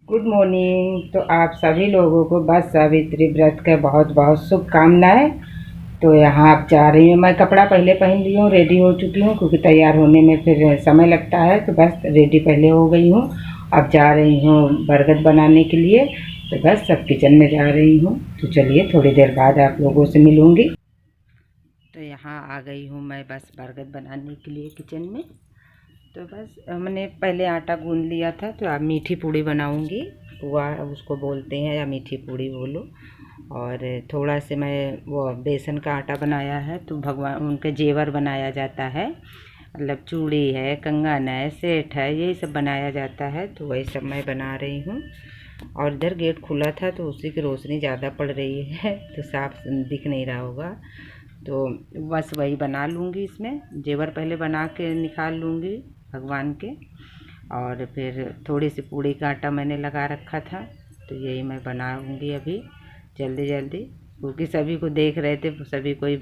Good morning. तो आप सभी लोगों को बस सावित्री व्रत का बहुत बहुत शुभकामनाएं। तो यहाँ आप जा रही हूँ, मैं कपड़ा पहले पहन ली हूँ, रेडी हो चुकी हूँ क्योंकि तैयार होने में फिर समय लगता है, तो बस रेडी पहले हो गई हूँ। अब जा रही हूँ बरगद बनाने के लिए। तो बस सब किचन में जा रही हूँ। तो चलिए थोड़ी देर बाद आप लोगों से मिलूँगी। तो यहाँ आ गई हूँ मैं बस बरगद बनाने के लिए किचन में। तो बस मैंने पहले आटा गूंद लिया था, तो अब मीठी पूड़ी बनाऊंगी। पुआ उसको बोलते हैं या मीठी पूड़ी बोलो। और थोड़ा से मैं वो बेसन का आटा बनाया है, तो भगवान उनके जेवर बनाया जाता है, मतलब चूड़ी है, कंगन है, सेठ है, यही सब बनाया जाता है। तो वही सब मैं बना रही हूँ। और इधर गेट खुला था तो उसी की रोशनी ज़्यादा पड़ रही है तो साफ दिख नहीं रहा होगा। तो बस वही बना लूँगी। इसमें जेवर पहले बना के निकाल लूँगी भगवान के। और फिर थोड़ी सी पूड़ी का आटा मैंने लगा रखा था, तो यही मैं बनाऊँगी अभी जल्दी जल्दी, क्योंकि सभी को देख रहे थे, सभी कोई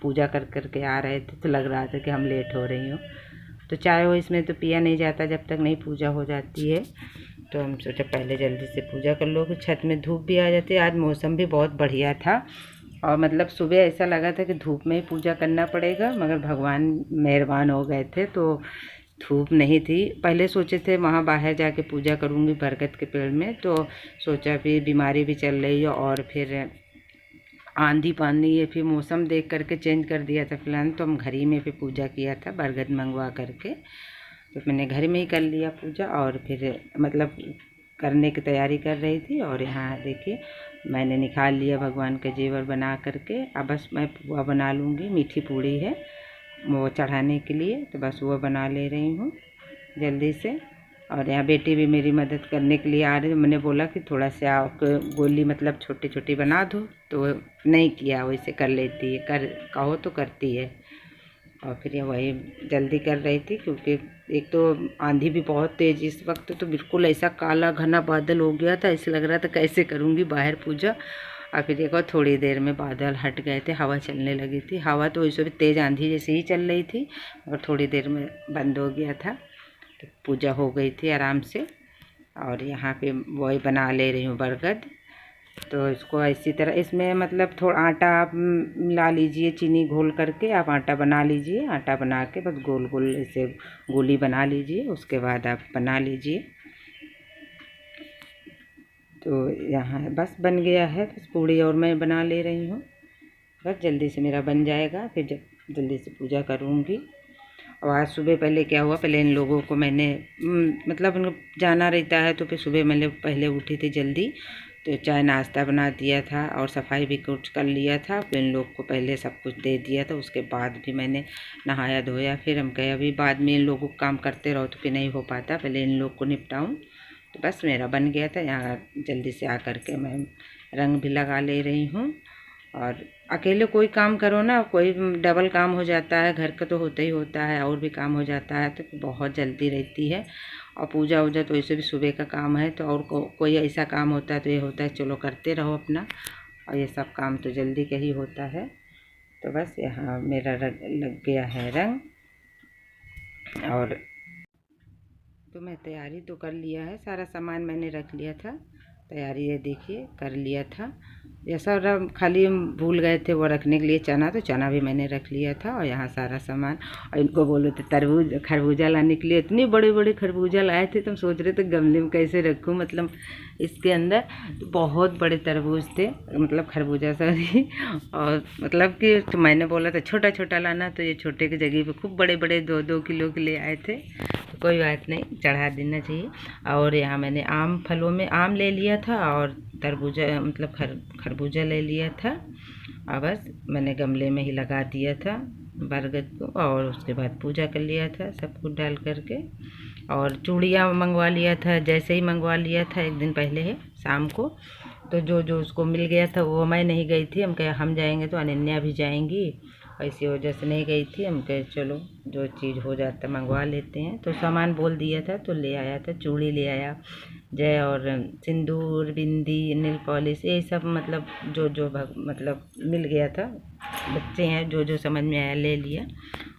पूजा कर कर के आ रहे थे, तो लग रहा था कि हम लेट हो रही हूँ। तो चाय वो इसमें तो पिया नहीं जाता जब तक नहीं पूजा हो जाती है। तो हम सोचा पहले जल्दी से पूजा कर लो कि छत में धूप भी आ जाती है। आज मौसम भी बहुत बढ़िया था, और मतलब सुबह ऐसा लगा था कि धूप में ही पूजा करना पड़ेगा, मगर भगवान मेहरबान हो गए थे तो धूप नहीं थी। पहले सोचे थे वहाँ बाहर जाके पूजा करूँगी बरगद के पेड़ में, तो सोचा फिर बीमारी भी चल रही है और फिर आंधी पानी ये फिर मौसम देख करके चेंज कर दिया था प्लान, तो हम घर ही में फिर पूजा किया था बरगद मंगवा करके। तो मैंने घर में ही कर लिया पूजा, और फिर मतलब करने की तैयारी कर रही थी। और यहाँ देखिए मैंने निकाल लिया भगवान के जेवर बना करके। अब बस मैं पुआ बना लूँगी, मीठी पूड़ी है वो चढ़ाने के लिए, तो बस वो बना ले रही हूँ जल्दी से। और यहाँ बेटी भी मेरी मदद करने के लिए आ रही है। मैंने बोला कि थोड़ा सा आप गोली मतलब छोटी छोटी बना दो, तो नहीं किया, वैसे कर लेती है, कर कहो तो करती है। और फिर ये वही जल्दी कर रही थी क्योंकि एक तो आंधी भी बहुत तेज़ इस वक्त, तो बिल्कुल ऐसा काला घना बादल हो गया था, ऐसे लग रहा था कैसे करूँगी बाहर पूजा। और फिर देखो थोड़ी देर में बादल हट गए थे, हवा चलने लगी थी। हवा तो वैसे भी तेज़ आंधी जैसे ही चल रही थी, और थोड़ी देर में बंद हो गया था, तो पूजा हो गई थी आराम से। और यहाँ पे वही बना ले रही हूँ बरगद। तो इसको इसी तरह इसमें मतलब थोड़ा आटा आप मिला लीजिए, चीनी घोल करके आप आटा बना लीजिए। आटा बना के बस गोल गोल ऐसे गोली बना लीजिए, उसके बाद आप बना लीजिए। तो यहाँ बस बन गया है, बस पूड़ी और मैं बना ले रही हूँ, बस जल्दी से मेरा बन जाएगा, फिर जब जल्दी से पूजा करूँगी। और आज सुबह पहले क्या हुआ, पहले इन लोगों को मैंने मतलब इनको जाना रहता है, तो फिर सुबह मैंने पहले उठी थी जल्दी, तो चाय नाश्ता बना दिया था और सफाई भी कुछ कर लिया था। फिर इन लोग को पहले सब कुछ दे दिया था, उसके बाद भी मैंने नहाया धोया। फिर हम कहे अभी बाद में इन लोगों को काम करते रहो तो फिर नहीं हो पाता, पहले इन लोग को निपटाऊँ। तो बस मेरा बन गया था। यहाँ जल्दी से आकर के मैं रंग भी लगा ले रही हूँ। और अकेले कोई काम करो ना, कोई डबल काम हो जाता है, घर का तो होता ही होता है, और भी काम हो जाता है, तो बहुत जल्दी रहती है। और पूजा वूजा तो वैसे भी सुबह का काम है, तो और कोई ऐसा काम होता है तो ये होता है चलो करते रहो अपना, और ये सब काम तो जल्दी का ही होता है। तो बस यहाँ मेरा लग गया है रंग। और तो मैं तैयारी तो कर लिया है, सारा सामान मैंने रख लिया था, तैयारी ये देखिए कर लिया था। जैसा खाली हम भूल गए थे वो रखने के लिए चना, तो चना भी मैंने रख लिया था। और यहाँ सारा सामान, और इनको बोले थे तरबूज खरबूजा लाने के लिए, इतने बड़े बड़े खरबूजा लाए थे, तो हम सोच रहे थे गमले में कैसे रखूँ, मतलब इसके अंदर तो बहुत बड़े तरबूज थे, मतलब खरबूजा सॉरी। और मतलब कि तो मैंने बोला था छोटा छोटा लाना, तो ये छोटे की जगह पे खूब बड़े बड़े 2-2 किलो के ले आए थे। तो कोई बात नहीं, चढ़ा देना चाहिए। और यहाँ मैंने आम फलों में आम ले लिया था, और तरबूजा मतलब खरबूजा ले लिया था। और बस मैंने गमले में ही लगा दिया था बरगद को, और उसके बाद पूजा कर लिया था सब कुछ डाल करके। और चूड़ियाँ मंगवा लिया था, जैसे ही मंगवा लिया था एक दिन पहले है शाम को। तो जो जो उसको मिल गया था वो, मैं नहीं गई थी, हम कहे हम जाएंगे तो अनन्या भी जाएंगी, ऐसी वजह से नहीं गई थी। हम कहे चलो जो चीज़ हो जाता मंगवा लेते हैं, तो सामान बोल दिया था तो ले आया था। चूड़ी ले आया जय, और सिंदूर, बिंदी, नेल पॉलिश, ये सब मतलब जो जो मतलब मिल गया था। बच्चे हैं, जो जो समझ में आया ले लिया।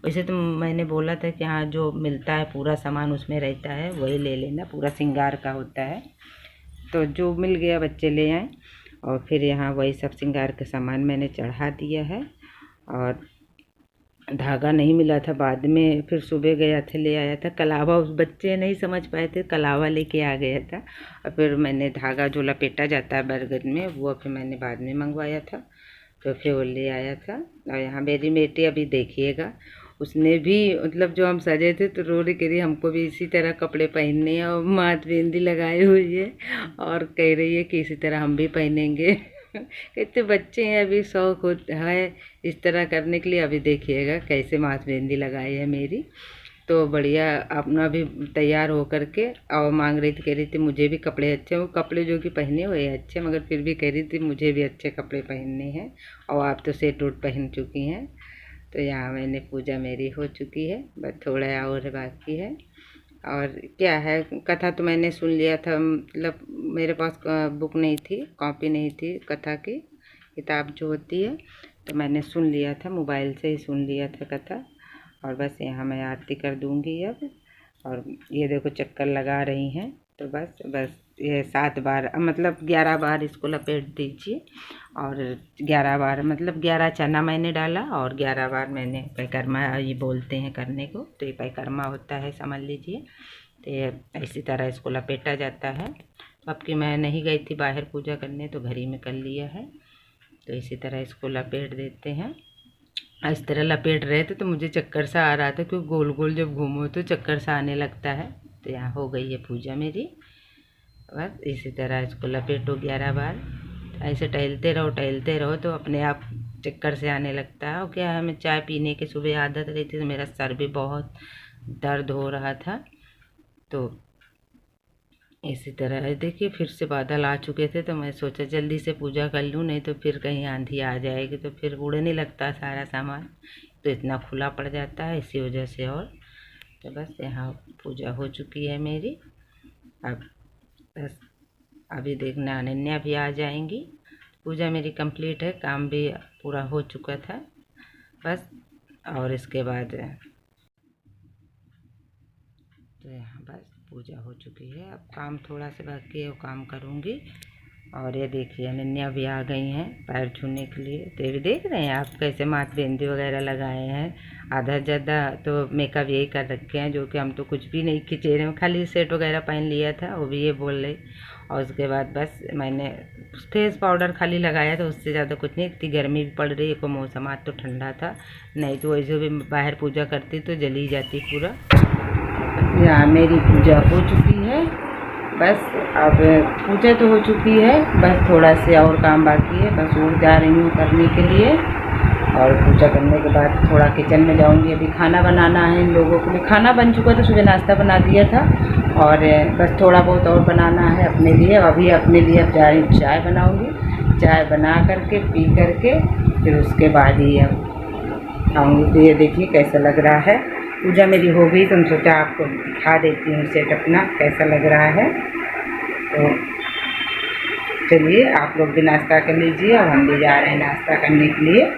वैसे तो मैंने बोला था कि हाँ जो मिलता है पूरा सामान उसमें रहता है वही ले लेना, पूरा श्रृंगार का होता है। तो जो मिल गया बच्चे ले आए। और फिर यहाँ वही सब श्रृंगार का सामान मैंने चढ़ा दिया है। और धागा नहीं मिला था, बाद में फिर सुबह गया था ले आया था कलावा। उस बच्चे नहीं समझ पाए थे, कलावा लेके आ गया था। और फिर मैंने धागा जो लपेटा जाता है बरगद में, वो फिर मैंने बाद में मंगवाया था, तो फिर वो ले आया था। और यहाँ मेरी बेटी अभी देखिएगा, उसने भी मतलब जो हम सजे थे तो रो रही, कह रही हमको भी इसी तरह कपड़े पहनने हैं, और माथ बिंदी लगाई हुई है और कह रही है कि इसी तरह हम भी पहनेंगे। कहते बच्चे हैं, अभी शौक होता है इस तरह करने के लिए। अभी देखिएगा कैसे माथ बिंदी लगाई है मेरी। तो बढ़िया अपना भी तैयार हो करके और मांग रही थी, कह रही थी मुझे भी कपड़े अच्छे, वो कपड़े जो कि पहने हुए अच्छे, मगर फिर भी कह रही थी मुझे भी अच्छे कपड़े पहनने हैं। और आप तो सेट उट पहन चुकी हैं। तो यहाँ मैंने पूजा मेरी हो चुकी है, बस थोड़ा और बाकी है। और क्या है, कथा तो मैंने सुन लिया था, मतलब मेरे पास बुक नहीं थी, कॉपी नहीं थी कथा की, किताब जो होती है, तो मैंने सुन लिया था, मोबाइल से ही सुन लिया था कथा। और बस यहाँ मैं आरती कर दूँगी अब। और ये देखो चक्कर लगा रही हैं, तो बस बस ये 7 बार मतलब 11 बार इसको लपेट दीजिए। और 11 बार मतलब 11 चना मैंने डाला, और 11 बार मैंने परिक्रमा ये बोलते हैं करने को, तो ये परिक्रमा होता है समझ लीजिए। तो ये इसी तरह इसको लपेटा जाता है। तो अब कि मैं नहीं गई थी बाहर पूजा करने, तो घर ही में कर लिया है। तो इसी तरह इसको लपेट देते हैं। इस तरह लपेट रहे थे तो मुझे चक्कर सा आ रहा था, क्योंकि गोल गोल जब घूमो तो चक्कर सा आने लगता है। तो यहाँ हो गई है पूजा मेरी। बस इसी तरह इसको लपेटो 11 बार। ऐसे टहलते रहो तो अपने आप चक्कर से आने लगता है। और क्या है, हमें चाय पीने की सुबह आदत रही थी, तो मेरा सर भी बहुत दर्द हो रहा था। तो इसी तरह देखिए फिर से बादल आ चुके थे, तो मैं सोचा जल्दी से पूजा कर लूँ, नहीं तो फिर कहीं आंधी आ जाएगी तो फिर उड़ने लगता है सारा सामान, तो इतना खुला पड़ जाता है इसी वजह से। और तो बस यहाँ पूजा हो चुकी है मेरी। अब बस अभी देखना अनन्या भी आ जाएंगी। पूजा मेरी कंप्लीट है, काम भी पूरा हो चुका था बस। और इसके बाद तो यहाँ बस पूजा हो चुकी है, अब काम थोड़ा सा बाकी है, वो काम करूँगी। और ये देखिए अनन्या भी आ गई हैं पैर छूने के लिए। तो ये देख रहे हैं आप कैसे माथ बिंदी वगैरह लगाए हैं। आधा ज़्यादा तो मेकअप यही कर रखे हैं, जो कि हम तो कुछ भी नहीं खिंचे रहे, खाली सेट वगैरह पहन लिया था, वो भी ये बोल रही। और उसके बाद बस मैंने फेस पाउडर खाली लगाया था, उससे ज़्यादा कुछ नहीं। इतनी गर्मी भी पड़ रही है, को मौसम आज तो ठंडा था, नहीं तो वैसे भी बाहर पूजा करती तो जल ही जाती पूरा। यहाँ मेरी पूजा हो चुकी है बस। अब पूजा तो हो चुकी है, बस थोड़ा से और काम बाकी है, बस उठ जा रही हूँ करने के लिए। और पूजा करने के बाद थोड़ा किचन में जाऊँगी। अभी खाना बनाना है इन लोगों के लिए, खाना बन चुका था, सुबह नाश्ता बना दिया था, और बस थोड़ा बहुत और बनाना है अपने लिए। अभी अपने लिए अब जा रही हूँ चाय बनाऊँगी, चाय बना करके पी करके फिर उसके बाद ही अब आऊँगी। तो ये देखिए कैसा लग रहा है, पूजा मेरी हो गई, तो सोचा आपको दिखा देती हूँ सेट अपना कैसा लग रहा है। तो चलिए आप लोग भी नाश्ता कर लीजिए, और हम भी जा रहे हैं नाश्ता करने के लिए।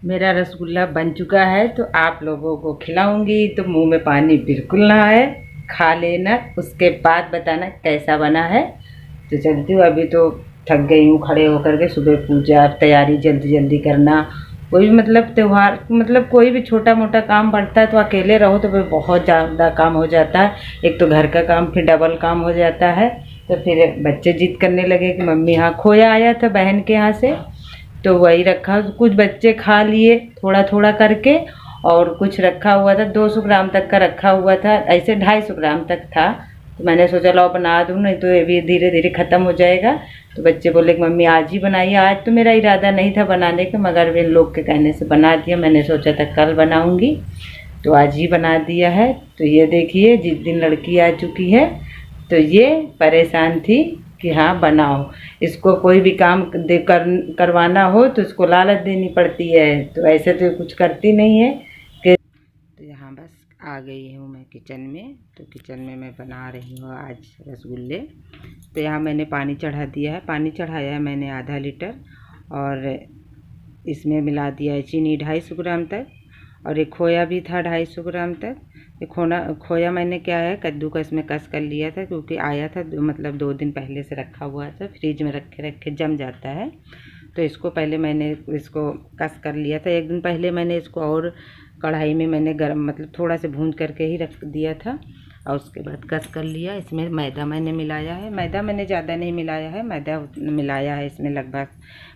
मेरा रसगुल्ला बन चुका है, तो आप लोगों को खिलाऊंगी, तो मुंह में पानी बिल्कुल ना आए, खा लेना, उसके बाद बताना कैसा बना है। तो चलती हूँ, अभी तो थक गई हूँ खड़े होकर के। सुबह पूजा तैयारी जल्दी जल्दी करना, कोई भी मतलब त्यौहार मतलब कोई भी छोटा मोटा काम बढ़ता है, तो अकेले रहो तो फिर बहुत ज़्यादा काम हो जाता है। एक तो घर का काम, फिर डबल काम हो जाता है। तो फिर बच्चे जिद करने लगे कि मम्मी यहाँ खोया आया था बहन के यहाँ से, तो वही रखा, कुछ बच्चे खा लिए थोड़ा थोड़ा करके, और कुछ रखा हुआ था 200 ग्राम तक का रखा हुआ था, ऐसे 250 ग्राम तक था। तो मैंने सोचा लो बना दूँ, नहीं तो ये भी धीरे धीरे ख़त्म हो जाएगा। तो बच्चे बोले कि मम्मी आज ही बनाइए। आज तो मेरा इरादा नहीं था बनाने का, मगर इन लोग के कहने से बना दिया। मैंने सोचा था कल बनाऊंगी, तो आज ही बना दिया है। तो ये देखिए जिस दिन लड़की आ चुकी है, तो ये परेशान थी कि हाँ बनाओ, इसको कोई भी काम करवाना हो तो इसको लालच देनी पड़ती है, तो ऐसे तो कुछ करती नहीं है कि। तो यहाँ बस आ गई हूँ मैं किचन में। तो किचन में मैं बना रही हूँ आज रसगुल्ले। तो यहाँ मैंने पानी चढ़ा दिया है, पानी चढ़ाया है मैंने आधा लीटर, और इसमें मिला दिया है चीनी 250 ग्राम तक, और एक खोया भी था 250 ग्राम तक। ये खोया मैंने क्या है कद्दूकस में कस कर लिया था, क्योंकि आया था मतलब 2 दिन पहले से रखा हुआ था, फ्रिज में रखे रखे जम जाता है। तो इसको पहले मैंने इसको कस कर लिया था 1 दिन पहले। मैंने इसको और कढ़ाई में मैंने गरम मतलब थोड़ा से भून करके ही रख दिया था, और उसके बाद कस कर लिया। इसमें मैदा मैंने मिलाया है, मैदा मैंने ज़्यादा नहीं मिलाया है, मैदा मिलाया है इसमें लगभग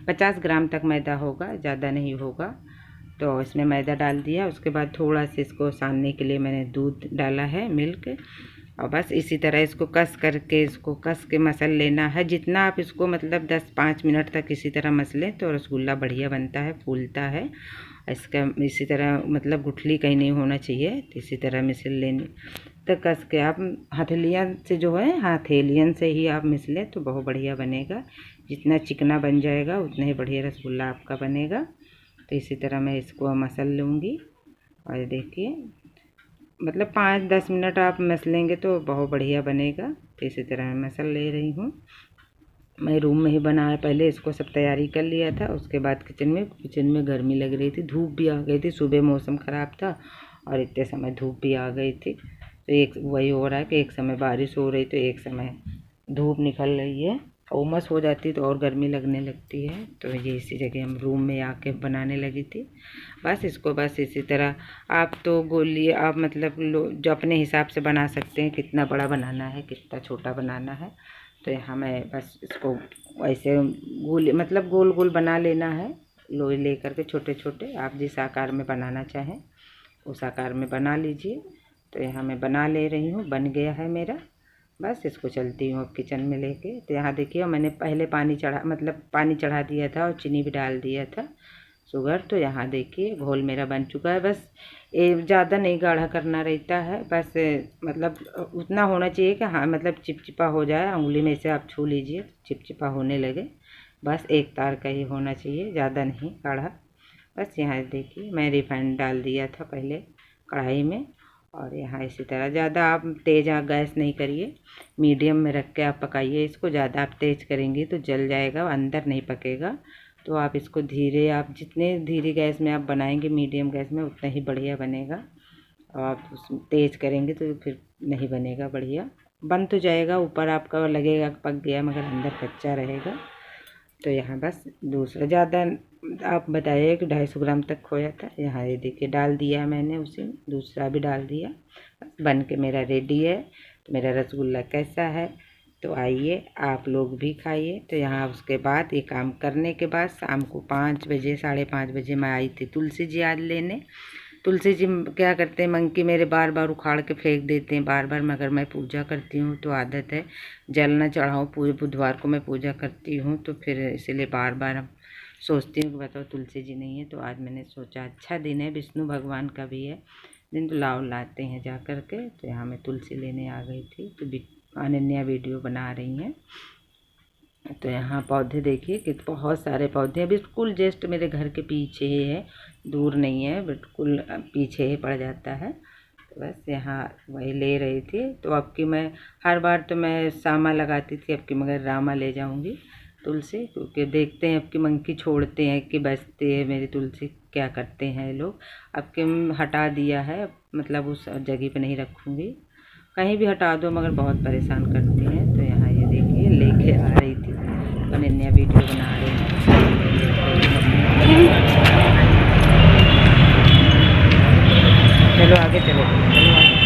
50 ग्राम तक मैदा होगा, ज़्यादा नहीं होगा। तो इसमें मैदा डाल दिया। उसके बाद थोड़ा सा इसको सानने के लिए मैंने दूध डाला है, मिल्क, और बस इसी तरह इसको कस करके इसको कस के मसल लेना है। जितना आप इसको मतलब 10-5 मिनट तक इसी तरह मसलें तो रसगुल्ला बढ़िया बनता है, फूलता है। इसका इसी तरह मतलब गुठली कहीं नहीं होना चाहिए, तो इसी तरह मिसल लेने तो कस के आप हथेलियाँ से जो है हथेलियन से ही आप मिसलें तो बहुत बढ़िया बनेगा। जितना चिकना बन जाएगा उतना ही बढ़िया रसगुल्ला आपका बनेगा। तो इसी तरह मैं इसको मसल लूँगी, और देखिए मतलब 5-10 मिनट आप मसलेंगे तो बहुत बढ़िया बनेगा। तो इसी तरह मैं मसल ले रही हूँ। मैं रूम में ही बनाया, पहले इसको सब तैयारी कर लिया था। उसके बाद किचन में गर्मी लग रही थी, धूप भी आ गई थी, सुबह मौसम ख़राब था और इतने समय धूप भी आ गई थी। तो एक वही हो रहा है कि एक समय बारिश हो रही तो एक समय धूप निकल रही है, उमस हो जाती तो और गर्मी लगने लगती है। तो ये इसी जगह हम रूम में आके बनाने लगी थी। बस इसको बस इसी तरह आप तो बोलिए, आप मतलब जो अपने हिसाब से बना सकते हैं, कितना बड़ा बनाना है कितना छोटा बनाना है। तो यहाँ मैं बस इसको ऐसे गोल गोल बना लेना है, लोई ले करके छोटे छोटे, आप जिस आकार में बनाना चाहें उस आकार में बना लीजिए। तो यहाँ मैं बना ले रही हूँ, बन गया है मेरा। बस इसको चलती हूँ अब किचन में लेके। तो यहाँ देखिए मैंने पहले पानी चढ़ा दिया था और चीनी भी डाल दिया था, शुगर। तो यहाँ देखिए घोल मेरा बन चुका है। बस ज़्यादा नहीं गाढ़ा करना रहता है, बस मतलब उतना होना चाहिए कि हाँ मतलब चिपचिपा हो जाए, उंगली में से आप छू लीजिए चिपचिपा होने लगे। बस एक तार का ही होना चाहिए, ज़्यादा नहीं गाढ़ा। बस यहाँ देखिए मैं रिफाइंड डाल दिया था पहले कढ़ाई में, और यहाँ इसी तरह ज़्यादा आप तेज़ गैस नहीं करिए, मीडियम में रख के आप पकाइए इसको। ज़्यादा आप तेज़ करेंगे तो जल जाएगा, अंदर नहीं पकेगा। तो आप इसको धीरे, आप जितने धीरे गैस में आप बनाएंगे मीडियम गैस में उतना ही बढ़िया बनेगा। और आप तेज़ करेंगे तो फिर नहीं बनेगा बढ़िया। बन तो जाएगा, ऊपर आपका लगेगा पक गया मगर अंदर कच्चा रहेगा। तो यहाँ बस दूसरा ज़्यादा आप बताइए कि 250 ग्राम तक खोया था। यहाँ ये देखिए डाल दिया है मैंने, उसी में दूसरा भी डाल दिया। बन के मेरा रेडी है। तो मेरा रसगुल्ला कैसा है तो आइए आप लोग भी खाइए। तो यहाँ उसके बाद ये काम करने के बाद शाम को 5 बजे 5:30 बजे मैं आई थी तुलसी जी आज लेने। तुलसी जी क्या करते हैं, मंकी मेरे बार बार उखाड़ के फेंक देते हैं बार बार, मगर मैं पूजा करती हूँ तो आदत है जल न चढ़ाऊँ। पूरे बुधवार को मैं पूजा करती हूँ, तो फिर इसलिए बार बार हम सोचती हूँ कि बताओ तुलसी जी नहीं है। तो आज मैंने सोचा अच्छा दिन है, विष्णु भगवान का भी है दिन, तो लाते हैं जा कर के। तो यहाँ मैं तुलसी लेने आ गई थी। तो अनन्या वीडियो बना रही हैं। तो यहाँ पौधे देखिए कि बहुत सारे पौधे हैं, बिल्कुल जस्ट मेरे घर के पीछे ही है, दूर नहीं है, बिल्कुल पीछे ही पड़ जाता है। तो बस यहाँ वही ले रही थी। तो अब की मैं हर बार तो मैं सामा लगाती थी, अब की मगर रामा ले जाऊँगी तुलसी, क्योंकि देखते हैं अब की मंकी छोड़ते हैं कि बचते हैं मेरी तुलसी, क्या करते हैं लोग। अब के हटा दिया है, मतलब उस जगह पे नहीं रखूँगी, कहीं भी हटा दो मगर बहुत परेशान करती हैं। तो यहाँ ये देखिए लेके आ रही थी, अनन्या वीडियो बना रही है। चलो आगे चलो आगे।